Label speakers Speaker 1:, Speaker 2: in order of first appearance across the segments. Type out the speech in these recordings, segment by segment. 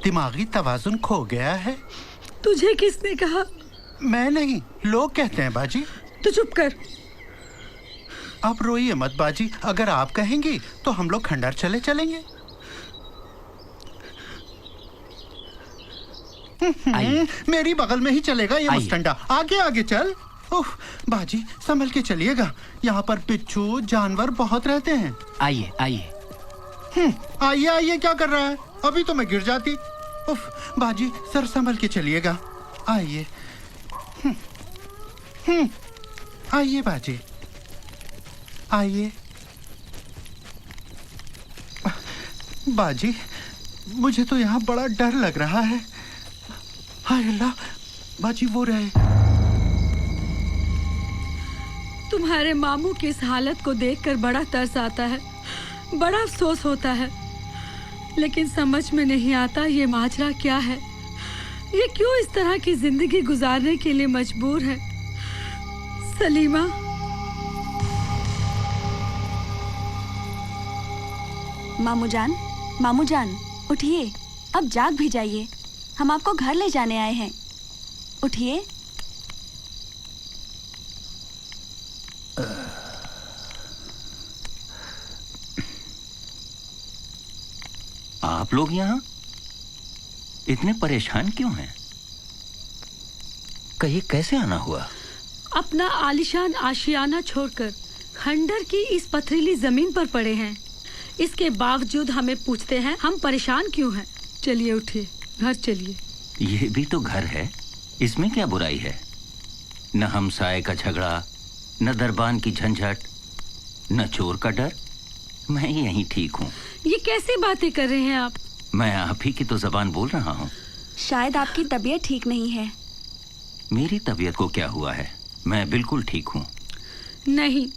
Speaker 1: दिमागी तवाजुन खो गया है।
Speaker 2: तुझे किसने कहा?
Speaker 1: मैं नहीं, लोग कहते हैं बाजी।
Speaker 2: तो चुप कर।
Speaker 1: आप रोइए मत बाजी, अगर आप कहेंगी तो हम लोग खंडर चले चलेंगे। मेरी बगल में ही चलेगा ये मुस्टंडा। आगे आगे चल। उफ, बाजी संभल के चलिएगा, यहाँ पर बिच्छू जानवर बहुत रहते हैं।
Speaker 3: आइए आइए।
Speaker 1: आइए आइए क्या कर रहा है? अभी तो मैं गिर जाती। उफ, बाजी सर संभल के चलिएगा। आइए। आइए बाजी, आइए। बाजी मुझे तो यहाँ बड़ा डर लग रहा है। हाय अल्लाह, बाजी वो रहे।
Speaker 2: तुम्हारे मामू की इस हालत को देखकर बड़ा तरस आता है, बड़ा अफसोस होता है, लेकिन समझ में नहीं आता ये माजरा क्या है। ये क्यों इस तरह की जिंदगी गुजारने के लिए मजबूर है। सलीमा,
Speaker 4: मामू जान उठिए, अब जाग भी जाइए। हम आपको घर ले जाने आए हैं, उठिए।
Speaker 3: आप लोग यहाँ इतने परेशान क्यों हैं? कहीं कैसे आना हुआ?
Speaker 2: अपना आलिशान आशियाना छोड़कर खंडर की इस पथरीली जमीन पर पड़े हैं। इसके बावजूद हमें पूछते हैं हम परेशान क्यों हैं। चलिए उठिए, घर चलिए।
Speaker 3: ये भी तो घर है, इसमें क्या बुराई है? न हमसाए का झगड़ा, न दरबान की झंझट, न चोर का डर। मैं यहीं ठीक हूँ।
Speaker 2: ये कैसी बातें कर रहे हैं आप?
Speaker 3: मैं आप ही की तो जबान बोल रहा हूँ।
Speaker 4: शायद आपकी तबीयत ठीक नहीं है।
Speaker 3: मेरी तबीयत को क्या हुआ है? मैं बिल्कुल ठीक हूँ।
Speaker 2: नहीं,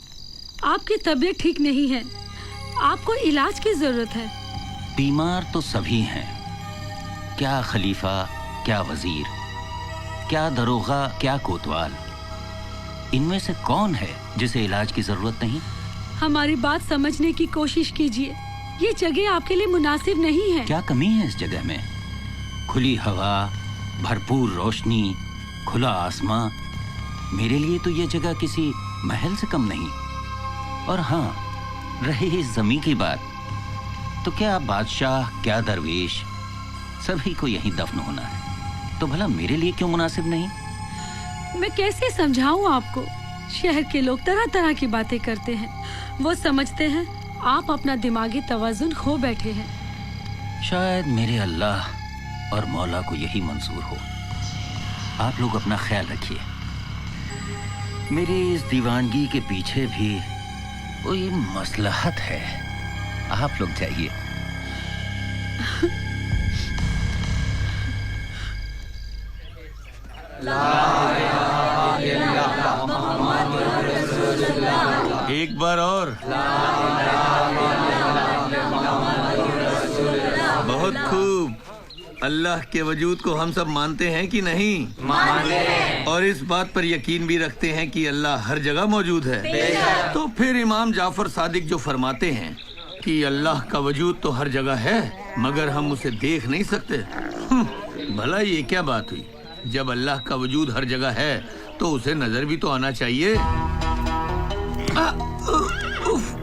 Speaker 2: आपकी तबीयत ठीक नहीं है, आपको इलाज की जरूरत है।
Speaker 3: बीमार तो सभी हैं, क्या खलीफा, क्या वजीर, क्या दरोगा, क्या कोतवाल। इनमें से कौन है जिसे इलाज की जरूरत नहीं?
Speaker 2: हमारी बात समझने की कोशिश कीजिए। ये जगह आपके लिए मुनासिब नहीं है।
Speaker 3: क्या कमी है इस जगह में? खुली हवा, भरपूर रोशनी, खुला आसमां। मेरे लिए तो ये जगह किसी महल से कम नहीं। और हाँ, रही इस जमी की बात, तो क्या बादशाह, क्या दरवेश, सभी को यहीं दफन होना है। तो भला मेरे लिए क्यों मुनासिब नहीं?
Speaker 2: मैं कैसे समझाऊं आपको? शहर के लोग तरह तरह की बातें करते हैं। वो समझते हैं आप अपना दिमागी तवाजुन खो बैठे हैं।
Speaker 3: शायद मेरे अल्लाह और मौला को यही मंजूर हो। आप लोग अपना ख्याल रखिए। मेरी इस दीवानगी के पीछे भी कोई मसलहत है। आप लोग जाइए।
Speaker 5: एक बार और। बहुत खूब। अल्लाह के वजूद को हम सब मानते हैं कि नहीं? मानते हैं। और इस बात पर यकीन भी रखते हैं कि अल्लाह हर जगह मौजूद है। तो फिर इमाम जाफर सादिक जो फरमाते हैं कि अल्लाह का वजूद तो हर जगह है मगर हम उसे देख नहीं सकते। भला ये क्या बात हुई? जब अल्लाह का वजूद हर जगह है तो उसे नजर भी तो आना चाहिए।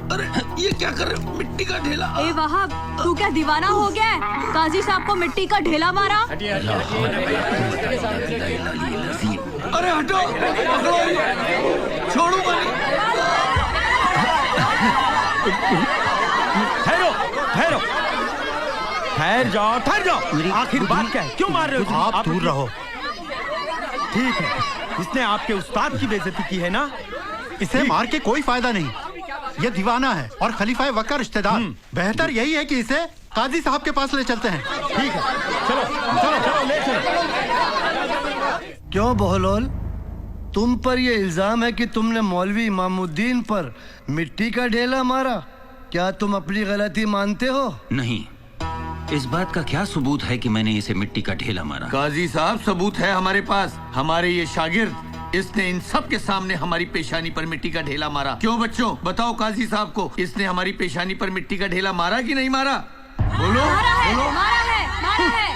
Speaker 5: अरे ये क्या कर रहे हो? मिट्टी का ढेला।
Speaker 4: ए वहाब, तू क्या दीवाना हो गया है? काजी साहब को मिट्टी का ढेला मारा।
Speaker 5: अरे हटो, पकड़ो, छोड़ो मत।
Speaker 6: ठहरो ठहरो, ठहर जाओ ठहर जाओ। आखिर बात क्या है? क्यों मार रहे हो?
Speaker 1: आप दूर रहो।
Speaker 6: ठीक है, इसने आपके उस्ताद की बेइज्जती की है ना?
Speaker 1: इसे मार के कोई फायदा नहीं। ये दीवाना है और खलीफा वक्त का रिश्तेदार। बेहतर यही है कि इसे काजी साहब के पास ले चलते हैं।
Speaker 6: ठीक है, चलो चलो चलो ले चलो।
Speaker 7: क्यों बहलोल, तुम पर यह इल्जाम है कि तुमने मौलवी इमामुद्दीन पर मिट्टी का ढेला मारा। क्या तुम अपनी गलती मानते हो?
Speaker 3: नहीं, इस बात का क्या सबूत है कि मैंने इसे मिट्टी का ढेला मारा?
Speaker 5: काजी साहब, सबूत है हमारे पास। हमारे ये शागिर्द, इसने इन सब के सामने हमारी पेशानी पर मिट्टी का ढेला मारा। क्यों बच्चों, बताओ काजी साहब को, इसने हमारी पेशानी पर मिट्टी का ढेला मारा कि नहीं मारा? बोलो
Speaker 4: मारा है,
Speaker 5: बोलो।
Speaker 4: मारा है, मारा है।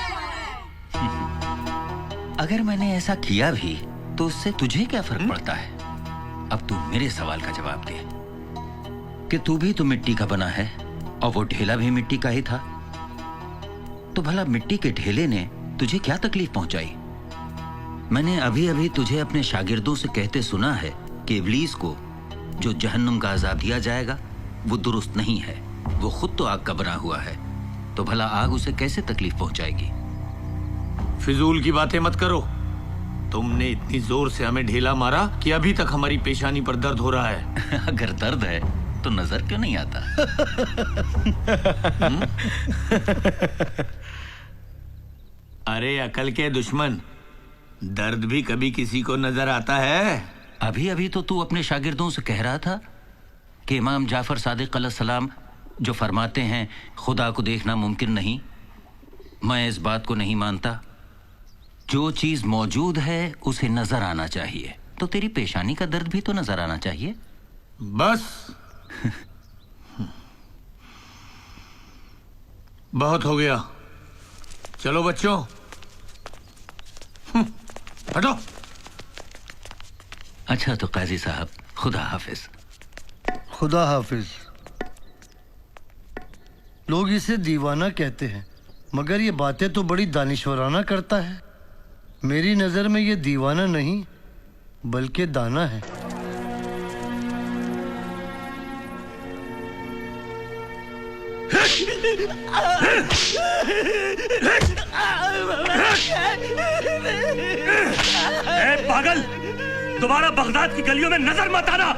Speaker 3: अगर मैंने ऐसा किया भी तो उससे तुझे क्या फर्क पड़ता है? अब तू मेरे सवाल का जवाब दे कि तू भी तो मिट्टी का बना है और वो ढेला भी मिट्टी का ही था। तो भला मिट्टी के ढेले ने तुझे क्या तकलीफ पहुंचाई? मैंने अभी अभी तुझे अपने शागिर्दों से कहते सुना है कि इब्लीस को जो जहन्नुम का अजाब दिया जाएगा वो दुरुस्त नहीं है, वो खुद तो आग का बना हुआ है, तो भला आग उसे कैसे तकलीफ पहुंचाएगी?
Speaker 5: फिजूल की बातें मत करो। तुमने इतनी जोर से हमें ढेला मारा कि अभी तक हमारी पेशानी पर दर्द हो रहा है।
Speaker 3: अगर दर्द है तो नजर क्यों नहीं आता?
Speaker 5: अरे अकल के दुश्मन, दर्द भी कभी किसी को नजर आता है?
Speaker 3: अभी अभी तो तू अपने शागिर्दों से कह रहा था कि इमाम जाफर सादिक अलैहिस्सलाम जो फरमाते हैं खुदा को देखना मुमकिन नहीं। मैं इस बात को नहीं मानता। जो चीज मौजूद है उसे नजर आना चाहिए, तो तेरी पेशानी का दर्द भी तो नजर आना चाहिए।
Speaker 5: बस बहुत हो गया। चलो बच्चों, हटो।
Speaker 3: अच्छा तो काजी साहब, खुदा हाफिज।
Speaker 7: खुदा हाफिज। लोग इसे दीवाना कहते हैं, मगर ये बातें तो बड़ी दानिशवराना करता है। मेरी नजर में ये दीवाना नहीं बल्कि दाना है।
Speaker 6: ए पागल, दोबारा बगदाद की गलियों में नजर मत आना।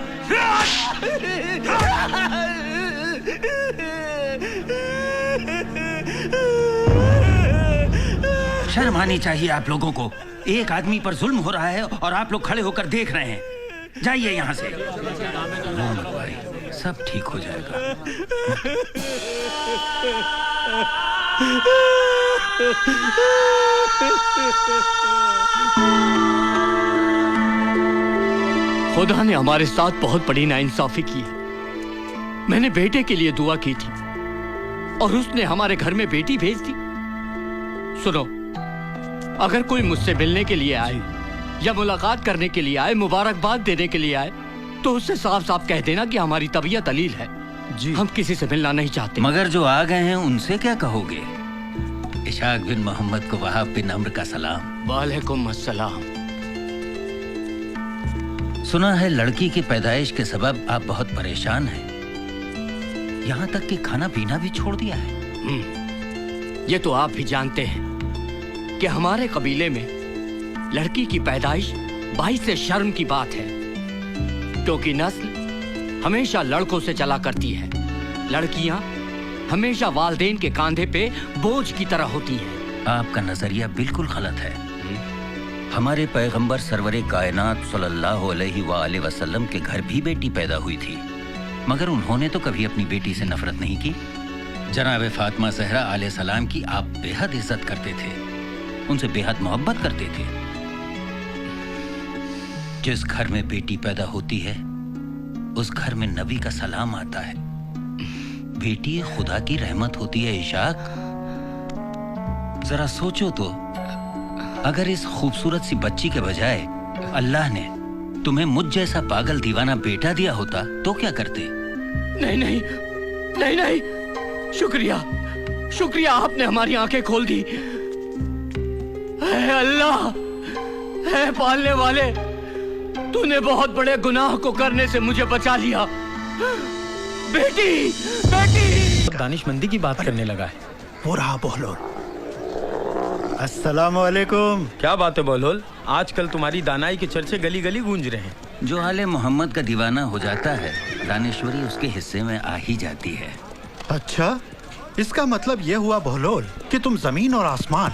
Speaker 3: शर्म आनी चाहिए आप लोगों को। एक आदमी पर जुल्म हो रहा है और आप लोग खड़े होकर देख रहे हैं। जाइए यहाँ से। रो मत भाई, सब ठीक हो जाएगा।
Speaker 8: खुदा ने हमारे साथ बहुत बड़ी नाइंसाफी की है। मैंने बेटे के लिए दुआ की थी और उसने हमारे घर में बेटी भेज दी। सुनो, अगर कोई मुझसे मिलने के लिए आए या मुलाकात करने के लिए आए, मुबारकबाद देने के लिए आए, तो उससे साफ साफ कह देना कि हमारी तबीयत अलील है जी, हम किसी से मिलना नहीं चाहते।
Speaker 3: मगर जो आ गए हैं उनसे क्या कहोगे? इशाक बिन मोहम्मद को वहाब बिन अम्र का सलाम।
Speaker 8: वालेकुम अस्सलाम।
Speaker 3: सुना है लड़की की पैदाइश के सबब आप बहुत परेशान हैं, यहाँ तक कि खाना पीना भी छोड़ दिया है।
Speaker 8: ये तो आप भी जानते हैं कि हमारे कबीले में लड़की की पैदाइश बाइस से शर्म की बात है, क्योंकि नस्ल हमेशा लड़कों से चला करती है। लड़कियां हमेशा वालदेन के कांधे पे बोझ की तरह होती हैं।
Speaker 3: आपका नजरिया बिल्कुल गलत है। हमारे पैगंबर सरवरे कायनात सल्लल्लाहु अलैहि वसल्लम के घर भी बेटी पैदा हुई थी, मगर उन्होंने तो कभी अपनी बेटी से नफरत नहीं की। जनाब फातिमा ज़हरा अलैहिस्सलाम की आप बेहद इज्जत करते थे, उनसे बेहद मोहब्बत करते थे। जिस घर में बेटी पैदा होती है उस घर में नबी का सलाम आता है। बेटी खुदा की रहमत होती है। इशाक, जरा सोचो तो, अगर इस खूबसूरत सी बच्ची के बजाय अल्लाह ने तुम्हें मुझ जैसा पागल दीवाना बेटा दिया होता तो क्या करते?
Speaker 8: नहीं नहीं नहीं नहीं, शुक्रिया शुक्रिया, आपने हमारी आंखें खोल दी। है अल्लाह, है पालने वाले, तूने बहुत बड़े गुनाह को करने से मुझे बचा लिया। बेटी बेटी।
Speaker 6: दानिशमंदी की बात करने लगा है।
Speaker 1: वो रहा बोलोल। अस्सलाम वालेकुम।
Speaker 6: क्या बात है बोलोल, आजकल तुम्हारी दानाई के चर्चे गली गली गूंज रहे हैं।
Speaker 3: जो आले मोहम्मद का दीवाना हो जाता है, दानेश्वरी उसके हिस्से में आ ही जाती है।
Speaker 1: अच्छा, इसका मतलब ये हुआ बोलोल कि तुम जमीन और आसमान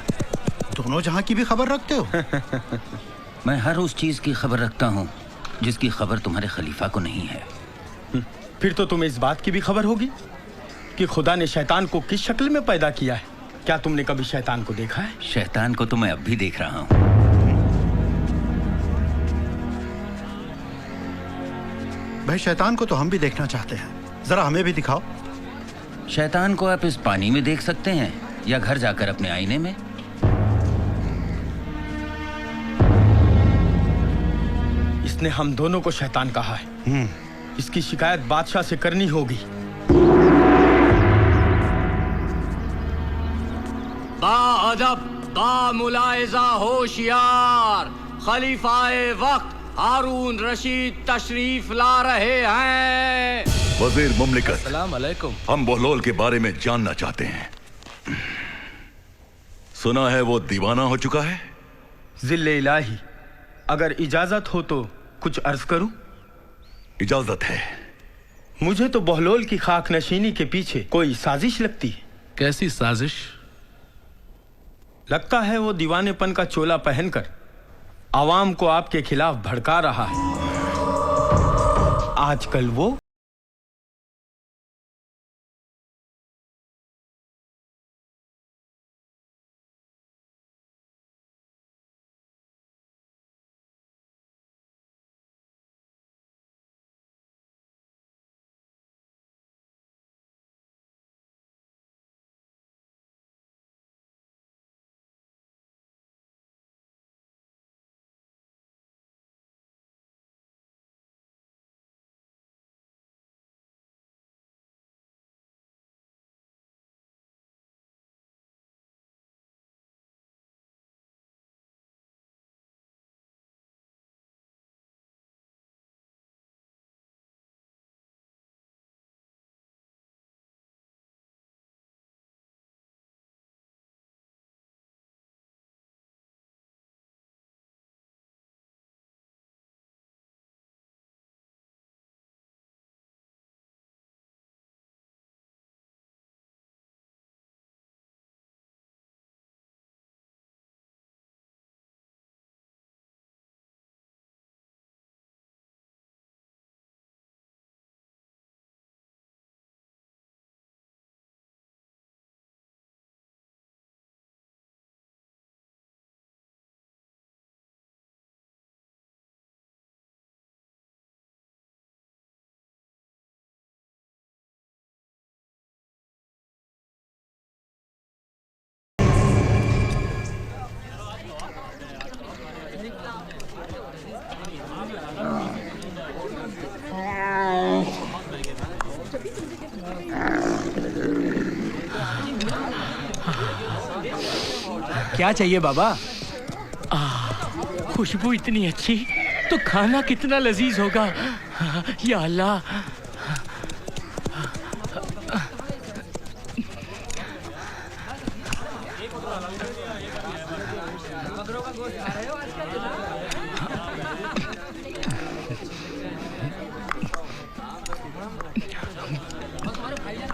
Speaker 1: दोनों जहां की भी खबर रखते हो।
Speaker 3: मैं हर उस चीज की खबर रखता हूँ जिसकी खबर तुम्हारे खलीफा को नहीं है।
Speaker 6: फिर तो तुम्हें इस बात की भी खबर होगी कि खुदा ने शैतान को किस शक्ल में पैदा किया है। क्या तुमने कभी शैतान को देखा है?
Speaker 3: शैतान को तो मैं अब भी देख रहा हूँ।
Speaker 1: भाई, शैतान को तो हम भी देखना चाहते हैं, जरा हमें भी दिखाओ।
Speaker 3: शैतान को आप इस पानी में देख सकते हैं या घर जाकर अपने आईने में।
Speaker 6: इसने हम दोनों को शैतान कहा है। इसकी शिकायत बादशाह से करनी होगी।
Speaker 8: बाअदब, बामुलाइजा होशियार, खलीफाए वक्त हारून रशीद तशरीफ ला रहे हैं।
Speaker 9: वजीर मुमलिकत,
Speaker 8: अस्सलाम वालेकुम।
Speaker 9: हम बहलोल के बारे में जानना चाहते हैं। सुना है वो दीवाना हो चुका है।
Speaker 6: जिल्ले इलाही, अगर इजाजत हो तो कुछ अर्ज करूं?
Speaker 9: इजाजत है।
Speaker 6: मुझे तो बहलोल की खाक नशीनी के पीछे कोई साजिश लगती है।
Speaker 10: कैसी साजिश?
Speaker 6: लगता है वो दीवानेपन का चोला पहनकर आवाम को आपके खिलाफ भड़का रहा है। आजकल वो
Speaker 8: क्या चाहिए बाबा? खुशबू इतनी अच्छी तो खाना कितना लजीज होगा। या अल्लाह।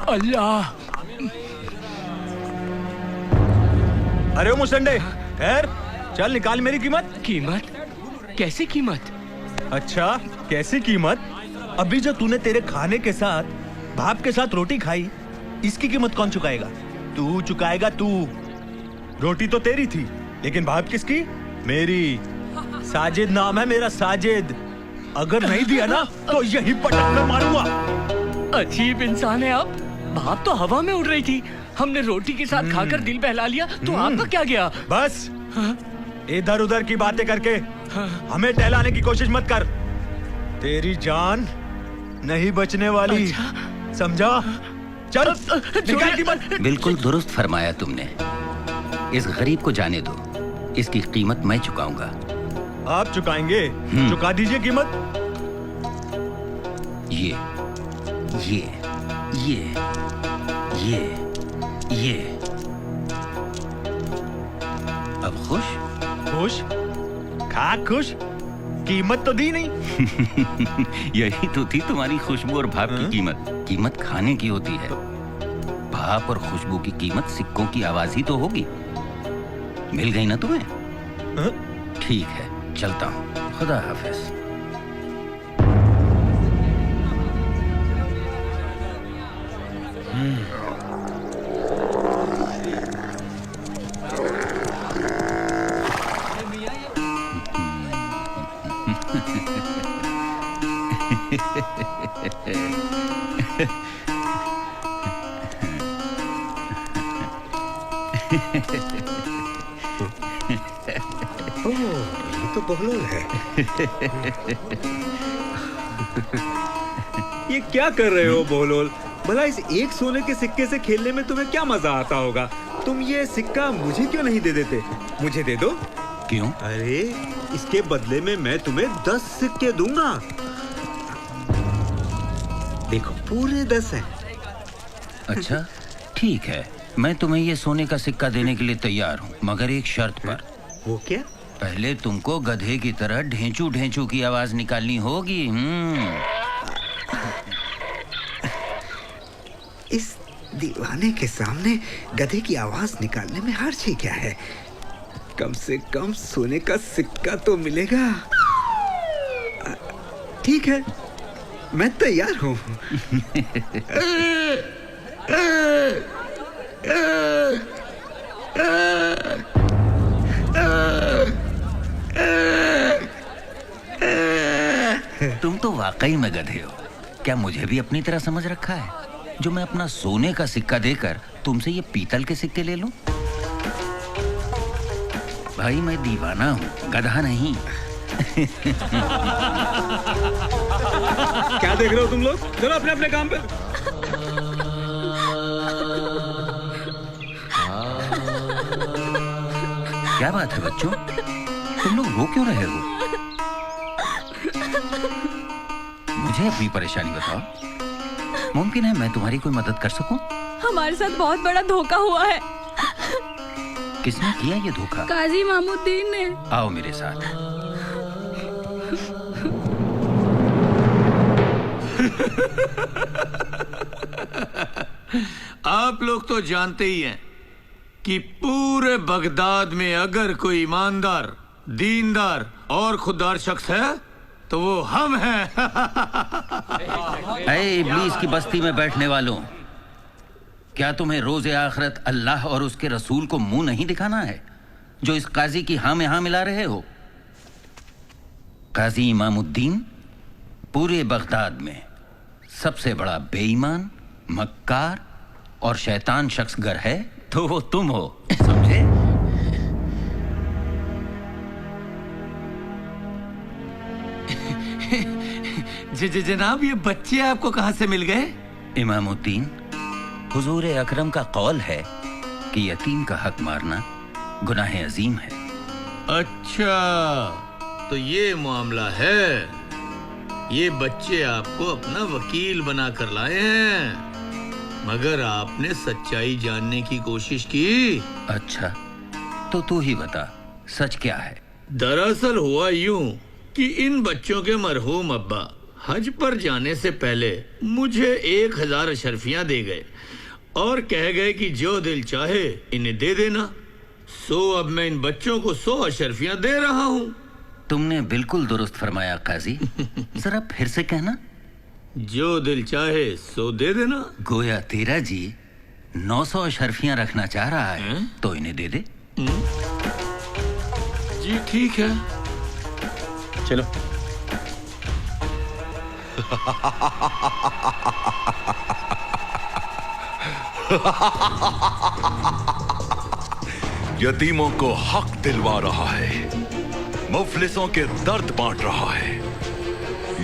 Speaker 8: अल्लाह।
Speaker 11: अरे ओ मुस्टंडे, खैर चल निकाल मेरी कीमत।
Speaker 8: कीमत? कैसी कीमत?
Speaker 11: अच्छा कैसी कीमत? अभी जो तूने तेरे खाने के साथ भाप के साथ रोटी खाई, इसकी कीमत कौन चुकाएगा? तू चुकाएगा। तू। रोटी तो तेरी थी, लेकिन भाप किसकी? मेरी। साजिद नाम है मेरा, साजिद। अगर नहीं दिया ना तो यही पटक में मारूंगा।
Speaker 8: अजीब इंसान है आप। भाप तो हवा में उड़ रही थी, हमने रोटी के साथ खाकर दिल बहला लिया, तो आपका क्या गया?
Speaker 11: बस इधर उधर की बातें करके हमें टहलाने की कोशिश मत कर। तेरी जान नहीं बचने वाली।
Speaker 8: अच्छा?
Speaker 11: समझा? चल निकाल कीमत।
Speaker 3: बिल्कुल दुरुस्त फरमाया तुमने। इस गरीब को जाने दो, इसकी कीमत मैं चुकाऊंगा।
Speaker 11: आप चुकाएंगे? चुका दीजिए कीमत।
Speaker 3: ये अब खुश?
Speaker 11: खुश? खा खुश? कीमत तो दी नहीं।
Speaker 3: यही तो थी तुम्हारी खुशबू और भाप की कीमत। कीमत खाने की होती है, भाप और खुशबू की कीमत सिक्कों की आवाज ही तो होगी। मिल गई ना तुम्हें? ठीक है, चलता हूँ। खुदा हाफिज।
Speaker 10: ओह, ये तो बहलोल है। ये क्या कर रहे हो बहलोल? भला इस एक सोने के सिक्के से खेलने में तुम्हें क्या मजा आता होगा? तुम ये सिक्का मुझे क्यों नहीं दे देते? मुझे दे दो।
Speaker 3: क्यों?
Speaker 10: अरे इसके बदले में मैं तुम्हें 10 सिक्के दूंगा। देखो पूरे 10 हैं।
Speaker 3: अच्छा ठीक है, मैं तुम्हें ये सोने का सिक्का देने के लिए तैयार हूँ, मगर एक शर्त पर।
Speaker 10: वो क्या?
Speaker 3: पहले तुमको गधे की तरह ढेंचू ढेंचू की आवाज निकालनी होगी।
Speaker 10: इस दीवाने के सामने गधे की आवाज निकालने में हर्ज ही क्या है? कम से कम सोने का सिक्का तो मिलेगा। ठीक है, मैं तैयार हूँ।
Speaker 3: तुम तो वाकई में गधे हो। क्या मुझे भी अपनी तरह समझ रखा है, जो मैं अपना सोने का सिक्का देकर तुमसे ये पीतल के सिक्के ले लूं? भाई मैं दीवाना हूँ, गधा नहीं।
Speaker 10: क्या देख रहे हो तुम लोग? चलो अपने अपने काम पे।
Speaker 3: क्या बात है बच्चों, तुम लोग रो क्यों रहे हो? मुझे अपनी परेशानी बताओ, मुमकिन है मैं तुम्हारी कोई मदद कर सकूं?
Speaker 4: हमारे साथ बहुत बड़ा धोखा हुआ है।
Speaker 3: किसने किया ये धोखा?
Speaker 2: काजी मामुद्दीन ने।
Speaker 3: आओ मेरे साथ।
Speaker 5: आप लोग तो जानते ही हैं कि पूरे बगदाद में अगर कोई ईमानदार, दीनदार और खुददार शख्स है तो वो हम हैं।
Speaker 3: ऐ इब्लीस की बस्ती में बैठने वालों, क्या तुम्हें रोज़े आखिरत अल्लाह और उसके रसूल को मुंह नहीं दिखाना है, जो इस काजी की हाँ में हाँ मिला रहे हो? काजी इमामुद्दीन पूरे बगदाद में सबसे बड़ा बेईमान, मक्कार और शैतान शख्स गर है तो वो तुम हो, समझे?
Speaker 5: जनाब, ये बच्चे आपको कहां से मिल गए?
Speaker 3: इमामुद्दीन, हुजूर अकरम का कौल है कि यतीम का हक मारना गुनाह अजीम है।
Speaker 5: अच्छा, तो ये मामला है। ये बच्चे आपको अपना वकील बना कर लाए हैं, मगर आपने सच्चाई जानने की कोशिश की।
Speaker 3: अच्छा, तो तू ही बता, सच क्या है?
Speaker 5: दरअसल हुआ यूं कि इन बच्चों के मरहूम अब्बा हज पर जाने से पहले मुझे 1000 अशरफियां दे गए और कह गए कि जो दिल चाहे इन्हें दे देना। सो अब मैं इन बच्चों को 100 अशरफियां दे रहा हूँ।
Speaker 3: तुमने बिल्कुल दुरुस्त फरमाया काजी। जरा फिर से कहना।
Speaker 5: जो दिल चाहे सो दे देना।
Speaker 3: गोया तेरा जी 900 अशरफियां रखना चाह रहा है तो इन्हें दे दे।
Speaker 5: जी ठीक है,
Speaker 6: चलो।
Speaker 9: यतीमों को हक दिलवा रहा है, मुफलिसों के दर्द बांट रहा है,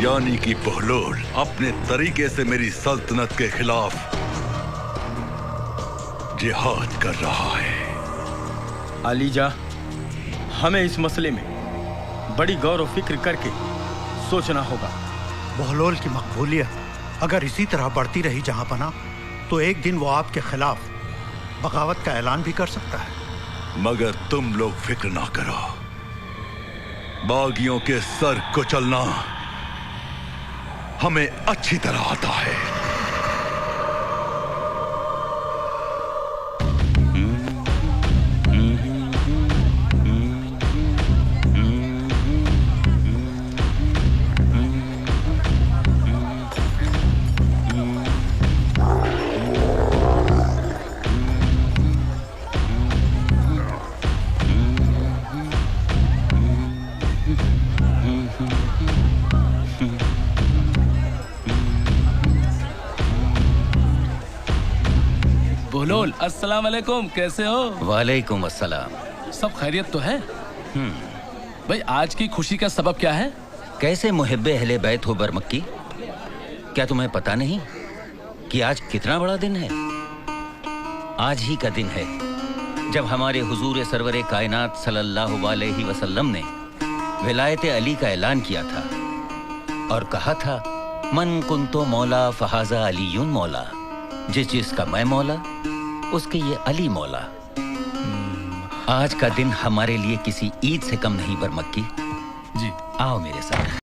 Speaker 9: यानी कि बहलोल अपने तरीके से मेरी सल्तनत के खिलाफ जिहाद कर रहा है।
Speaker 6: अलीजा, हमें इस मसले में बड़ी गौर और फिक्र करके सोचना होगा।
Speaker 1: बहलोल की मकबूलियत अगर इसी तरह बढ़ती रही जहां पना, तो एक दिन वो आपके खिलाफ बगावत का ऐलान भी कर सकता है।
Speaker 9: मगर तुम लोग फिक्र ना करो, बागियों के सर कुचलना हमें अच्छी तरह आता है।
Speaker 12: अस्सलाम वालेकुम, कैसे हो?
Speaker 3: वालेकुम अस्सलाम।
Speaker 12: सब खैरियत तो है? भाई आज की खुशी का सबब क्या है?
Speaker 3: कैसे मुहिब्बे अहले बैत हो बरमक्की, क्या तुम्हें पता नहीं कि आज कितना बड़ा दिन है? आज ही का दिन है जब हमारे हुजूर सरवरे कायनात सल्लल्लाहु अलैहि वसल्लम ने विलायत अली का ऐलान किया था और कहा था, मन कुंतो मौला फहाजा अलीयुन मौला, जिसका मैं मौला उसके ये अली मौला। आज का दिन हमारे लिए किसी ईद से कम नहीं बरमक्की।
Speaker 12: जी
Speaker 3: आओ मेरे साथ।